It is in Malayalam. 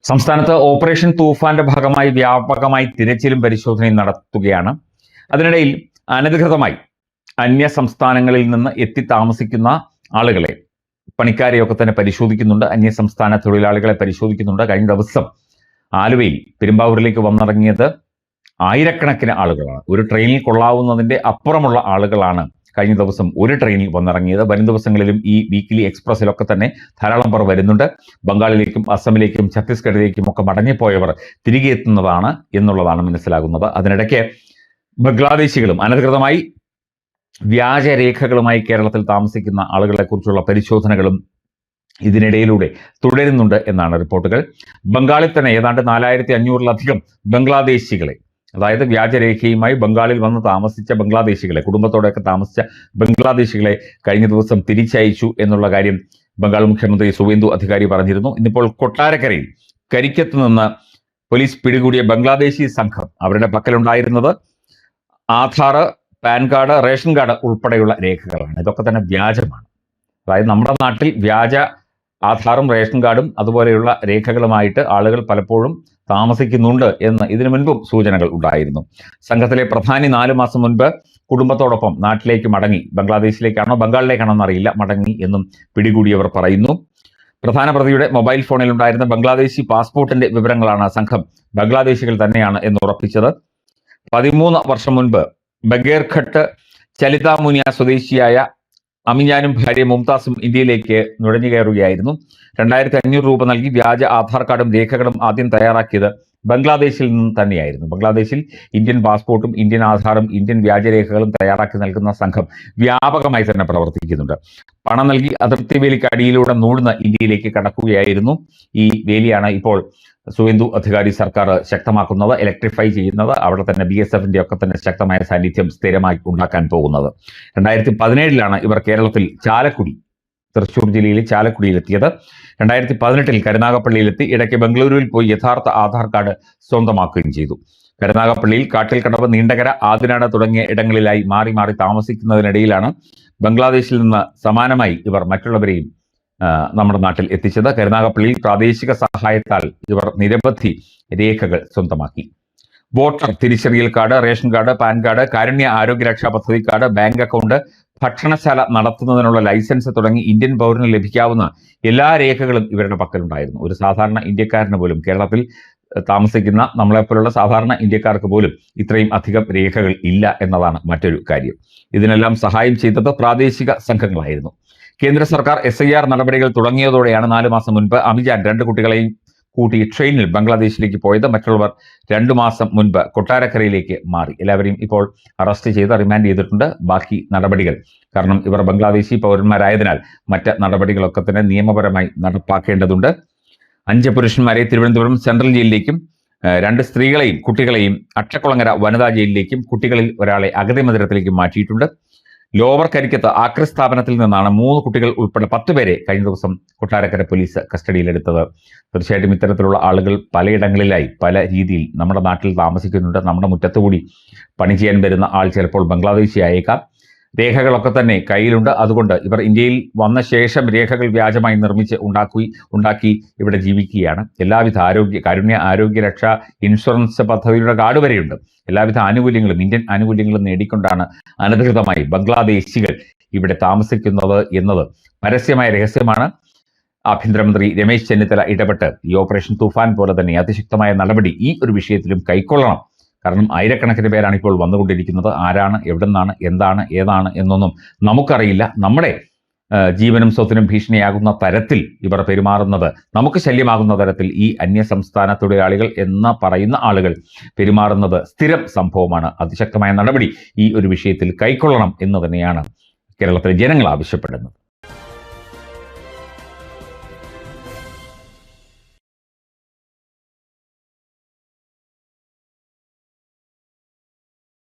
സംസ്ഥാനത്ത് ഓപ്പറേഷൻ തൂഫാന്റെ ഭാഗമായി വ്യാപകമായി തിരച്ചിലും പരിശോധനയും നടത്തുകയാണ്. അതിനിടയിൽ അനധികൃതമായി അന്യ സംസ്ഥാനങ്ങളിൽ നിന്ന് എത്തി താമസിക്കുന്ന ആളുകളെ, പണിക്കാരെയൊക്കെ തന്നെ പരിശോധിക്കുന്നുണ്ട്. അന്യ സംസ്ഥാന തൊഴിലാളികളെ പരിശോധിക്കുന്നുണ്ട്. കഴിഞ്ഞ ദിവസം ആലുവയിൽ പെരുമ്പാവൂരിലേക്ക് വന്നിറങ്ങിയത് ആയിരക്കണക്കിന് ആളുകളാണ്. ഒരു ട്രെയിനിൽ കൊള്ളാവുന്നതിന്റെ അപ്പുറമുള്ള ആളുകളാണ് കഴിഞ്ഞ ദിവസം ഒരു ട്രെയിനിൽ വന്നിറങ്ങിയത്. വരും ദിവസങ്ങളിലും ഈ വീക്കിലി എക്സ്പ്രസിലൊക്കെ തന്നെ ധാരാളം പേർ വരുന്നുണ്ട്. ബംഗാളിലേക്കും അസമിലേക്കും ഛത്തീസ്ഗഡിലേക്കും ഒക്കെ മടങ്ങിപ്പോയവർ തിരികെ എത്തുന്നതാണ് എന്നുള്ളതാണ് മനസ്സിലാകുന്നത്. അതിനിടയ്ക്ക് ബംഗ്ലാദേശികളും അനധികൃതമായി വ്യാജരേഖകളുമായി കേരളത്തിൽ താമസിക്കുന്ന ആളുകളെ കുറിച്ചുള്ള പരിശോധനകളും ഇതിനിടയിലൂടെ തുടരുന്നുണ്ട് എന്നാണ് റിപ്പോർട്ടുകൾ. ബംഗാളിൽ തന്നെ ഏതാണ്ട് 4500-ലധികം ബംഗ്ലാദേശികളെ, അതായത് വ്യാജരേഖയുമായി ബംഗാളിൽ വന്ന് താമസിച്ച ബംഗ്ലാദേശികളെ, കുടുംബത്തോടെയൊക്കെ താമസിച്ച ബംഗ്ലാദേശികളെ കഴിഞ്ഞ ദിവസം തിരിച്ചയച്ചു എന്നുള്ള കാര്യം ബംഗാൾ മുഖ്യമന്ത്രി സുവേന്ദു അധികാരി പറഞ്ഞിരുന്നു. ഇന്നിപ്പോൾ കൊട്ടാരക്കരയിൽ കരിക്കത്ത് നിന്ന് പോലീസ് പിടികൂടിയ ബംഗ്ലാദേശി സംഘം, അവരുടെ പക്കലുണ്ടായിരുന്നത് Aadhaar, PAN card, ration card ഉൾപ്പെടെയുള്ള രേഖകളാണ്. ഇതൊക്കെ തന്നെ വ്യാജമാണ്. അതായത് നമ്മുടെ നാട്ടിൽ വ്യാജ ആധാറും റേഷൻ കാർഡും അതുപോലെയുള്ള രേഖകളുമായിട്ട് ആളുകൾ പലപ്പോഴും താമസിക്കുന്നുണ്ട് എന്ന് ഇതിനു മുൻപും സൂചനകൾ ഉണ്ടായിരുന്നു. സംഘത്തിലെ പ്രധാനി 4 മാസം മുൻപ് കുടുംബത്തോടൊപ്പം നാട്ടിലേക്ക് മടങ്ങി. ബംഗ്ലാദേശിലേക്കാണോ ബംഗാളിലേക്കാണോ എന്നറിയില്ല, മടങ്ങി എന്നും പിടികൂടിയവർ പറയുന്നു. പ്രധാന പ്രതിയുടെ മൊബൈൽ ഫോണിൽ ഉണ്ടായിരുന്ന ബംഗ്ലാദേശി പാസ്പോർട്ടിന്റെ വിവരങ്ങളാണ് സംഘം ബംഗ്ലാദേശികൾ തന്നെയാണ് എന്ന് ഉറപ്പിച്ചത്. 13 വർഷം മുൻപ് ബഗേർഘട്ട് ചലിതാമുനിയ സ്വദേശിയായ അമിഞ്ഞാനും ഭാര്യ മുംതാസും ഇന്ത്യയിലേക്ക് നുഴഞ്ഞു കയറുകയായിരുന്നു. 2500 രൂപ നൽകി വ്യാജ ആധാർ കാർഡും രേഖകളും ആദ്യം തയ്യാറാക്കിയത് ബംഗ്ലാദേശിൽ നിന്ന് തന്നെയായിരുന്നു. ബംഗ്ലാദേശിൽ ഇന്ത്യൻ പാസ്പോർട്ടും ഇന്ത്യൻ ആധാറും ഇന്ത്യൻ വ്യാജരേഖകളും തയ്യാറാക്കി നൽകുന്ന സംഘം വ്യാപകമായി തന്നെ പ്രവർത്തിക്കുന്നുണ്ട്. പണം നൽകി അതിർത്തി വേലിക്ക് അടിയിലൂടെ നൂഴ്ന്ന് ഇന്ത്യയിലേക്ക് കടക്കുകയായിരുന്നു. ഈ വേലിയാണ് ഇപ്പോൾ സുവേന്ദു അധികാരി സർക്കാർ ശക്തമാക്കുന്നത്, ഇലക്ട്രിഫൈ ചെയ്യുന്നത്. അവിടെ തന്നെ BSFന്റെ ഒക്കെ തന്നെ ശക്തമായ സാന്നിധ്യം സ്ഥിരമായി ഉണ്ടാക്കാൻ പോകുന്നത്. 2017 ഇവർ കേരളത്തിൽ ചാലക്കുടി, തൃശ്ശൂർ ജില്ലയിലെ ചാലക്കുടിയിലെത്തിയത്. 2018 കരുനാഗപ്പള്ളിയിലെത്തി. ഇടയ്ക്ക് ബംഗളൂരുവിൽ പോയി യഥാർത്ഥ ആധാർ കാർഡ് സ്വന്തമാക്കുകയും ചെയ്തു. കരുനാഗപ്പള്ളിയിൽ, കാട്ടിൽക്കടവ്, നീണ്ടകര, ആദിനാട് തുടങ്ങിയ ഇടങ്ങളിലായി മാറി മാറി താമസിക്കുന്നതിനിടയിലാണ് ബംഗ്ലാദേശിൽ നിന്ന് സമാനമായി ഇവർ മറ്റുള്ളവരെയും നമ്മുടെ നാട്ടിൽ എത്തിച്ചത്. കരുനാഗപ്പള്ളിയിൽ പ്രാദേശിക സഹായത്താൽ ഇവർ നിരവധി രേഖകൾ സ്വന്തമാക്കി. വോട്ടർ തിരിച്ചറിയൽ card, ration card, PAN card, Karunya ആരോഗ്യരക്ഷാ പദ്ധതി കാർഡ്, ബാങ്ക് അക്കൗണ്ട്, ഭക്ഷണശാല നടത്തുന്നതിനുള്ള ലൈസൻസ് തുടങ്ങി ഇന്ത്യൻ പൗരന് ലഭിക്കാവുന്ന എല്ലാ രേഖകളും ഇവരുടെ പക്കലുണ്ടായിരുന്നു. ഒരു സാധാരണ ഇന്ത്യക്കാരന് പോലും, കേരളത്തിൽ താമസിക്കുന്ന നമ്മളെപ്പോലുള്ള സാധാരണ ഇന്ത്യക്കാർക്ക് പോലും ഇത്രയും അധികം രേഖകൾ ഇല്ല എന്നതാണ് മറ്റൊരു കാര്യം. ഇതിനെല്ലാം സഹായം ചെയ്തത് പ്രാദേശിക സംഘങ്ങളായിരുന്നു. കേന്ദ്ര സർക്കാർ SIR നടപടികൾ തുടങ്ങിയതോടെയാണ് 4 മാസം മുൻപ് അമിജാൻ 2 കുട്ടികളെയും കൂട്ടി ട്രെയിനിൽ ബംഗ്ലാദേശിലേക്ക് പോയത്. മറ്റുള്ളവർ 2 മാസം മുൻപ് കൊട്ടാരക്കരയിലേക്ക് മാറി. എല്ലാവരെയും ഇപ്പോൾ അറസ്റ്റ് ചെയ്ത് റിമാൻഡ് ചെയ്തിട്ടുണ്ട്. ബാക്കി നടപടികൾ, കാരണം ഇവർ ബംഗ്ലാദേശി പൗരന്മാരായതിനാൽ മറ്റ് നടപടികളൊക്കെ തന്നെ നിയമപരമായി നടപ്പാക്കേണ്ടതുണ്ട്. 5 പുരുഷന്മാരെ തിരുവനന്തപുരം സെൻട്രൽ ജയിലിലേക്കും 2 സ്ത്രീകളെയും കുട്ടികളെയും അട്ടക്കുളങ്ങര വനിതാ ജയിലിലേക്കും കുട്ടികളിൽ ഒരാളെ അഗതി മന്ദിരത്തിലേക്കും മാറ്റിയിട്ടുണ്ട്. ലോവർ കരിക്കത്ത് ആക്രി സ്ഥാപനത്തിൽ നിന്നാണ് 3 കുട്ടികൾ ഉൾപ്പെടെ 10 പേരെ കഴിഞ്ഞ ദിവസം കൊട്ടാരക്കര പോലീസ് കസ്റ്റഡിയിലെടുത്തത്. തീർച്ചയായിട്ടും ഇത്തരത്തിലുള്ള ആളുകൾ പലയിടങ്ങളിലായി പല രീതിയിൽ നമ്മുടെ നാട്ടിൽ താമസിക്കുന്നുണ്ട്. നമ്മുടെ മുറ്റത്തുകൂടി പണി ചെയ്യാൻ വരുന്ന ആൾ ചിലപ്പോൾ ബംഗ്ലാദേശി ആയേക്കാം. രേഖകളൊക്കെ തന്നെ കയ്യിലുണ്ട്. അതുകൊണ്ട് ഇവർ ഇന്ത്യയിൽ വന്ന ശേഷം രേഖകൾ വ്യാജമായി നിർമ്മിച്ച് ഉണ്ടാക്കി ഇവിടെ ജീവിക്കുകയാണ്. എല്ലാവിധ കാരുണ്യ ആരോഗ്യരക്ഷ ഇൻഷുറൻസ് പദ്ധതിയുടെ കാർഡ് വരെയുണ്ട്. എല്ലാവിധ ആനുകൂല്യങ്ങളും, ഇന്ത്യൻ ആനുകൂല്യങ്ങളും നേടിക്കൊണ്ടാണ് അനധികൃതമായി ബംഗ്ലാദേശികൾ ഇവിടെ താമസിക്കുന്നത് എന്നത് പരസ്യമായ രഹസ്യമാണ്. ആഭ്യന്തരമന്ത്രി രമേശ് ചെന്നിത്തല ഇടപെട്ട് ഈ ഓപ്പറേഷൻ തൂഫാൻ പോലെ തന്നെ അതിശക്തമായ നടപടി ഈ ഒരു വിഷയത്തിലും കൈക്കൊള്ളണം. കാരണം ആയിരക്കണക്കിന് പേരാണ് ഇപ്പോൾ വന്നുകൊണ്ടിരിക്കുന്നത്. ആരാണ്, എവിടെ നിന്നാണ്, എന്താണ്, ഏതാണ് എന്നൊന്നും നമുക്കറിയില്ല. നമ്മുടെ ജീവനും സ്വത്തിനും ഭീഷണിയാകുന്ന തരത്തിൽ ഇവർ പെരുമാറുന്നത്, നമുക്ക് ശല്യമാകുന്ന തരത്തിൽ ഈ അന്യസംസ്ഥാന തൊഴിലാളികൾ എന്ന് പറയുന്ന ആളുകൾ പെരുമാറുന്നത് സ്ഥിരം സംഭവമാണ്. അതിശക്തമായ നടപടി ഈ ഒരു വിഷയത്തിൽ കൈക്കൊള്ളണം എന്ന് തന്നെയാണ് കേരളത്തിലെ ജനങ്ങൾ ആവശ്യപ്പെടുന്നത്.